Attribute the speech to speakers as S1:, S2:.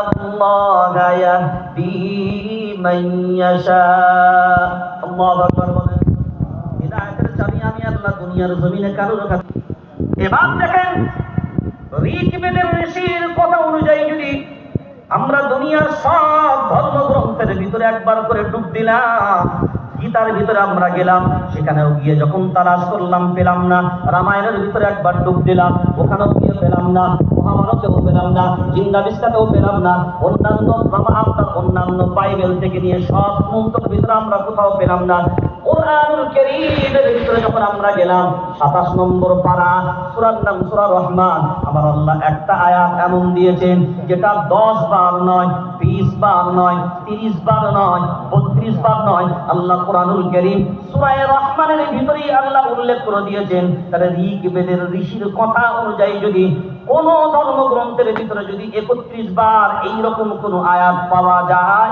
S1: আল্লাহু ইয়াহদি মান ইয়াশা। আল্লাহু আকবার বলেন। হিদায়াতের চাবি আমি আল্লাহ দুনিয়ার জমিনে কারোর কাছে। এবার দেখেন, ঋগ্বেদের ঋষির কথা অনুযায়ী যদি আমরা দুনিয়ার সব ধর্মগ্রন্থের ভিতরে একবার করে ডুব দিলাম, গীতার ভিতরে আমরা গেলাম, সেখানেও গিয়ে যখন তালাশ করলাম পেলাম না। রামায়ণের ভিতরে একবার ডুব দিলাম, ওখানেও গিয়ে পেলাম না। মহাভারতেও পেলাম না, জিন্দাবিস্তাতেও পেলাম না। অন্যান্য বাইবেল থেকে নিয়ে সব গ্রন্থের ভিতরে আমরা কোথাও পেলাম না। কোরআনুল কারীমের ভিতরে যখন আমরা গেলাম, 27 নম্বর পারা, সূরার নাম সূরা রহমান, আমার আল্লাহ একটা আয়াত এমন দিয়েছেন যেটা 10 বার নয়, 20 বার নয়, 30 বার নয়, 32 বার নয়। আল্লাহ কোরআনুল কারীম সূরা রহমানের ভিতরেই আল্লাহ উল্লেখ করে দিয়েছেন। তার ঋগ্বেদের ঋষির কথা অনুযায়ী যদি কোন ধর্মগ্রন্থের ভিতরে যদি 31 বার এইরকম কোন আয়াত পাওয়া যায়,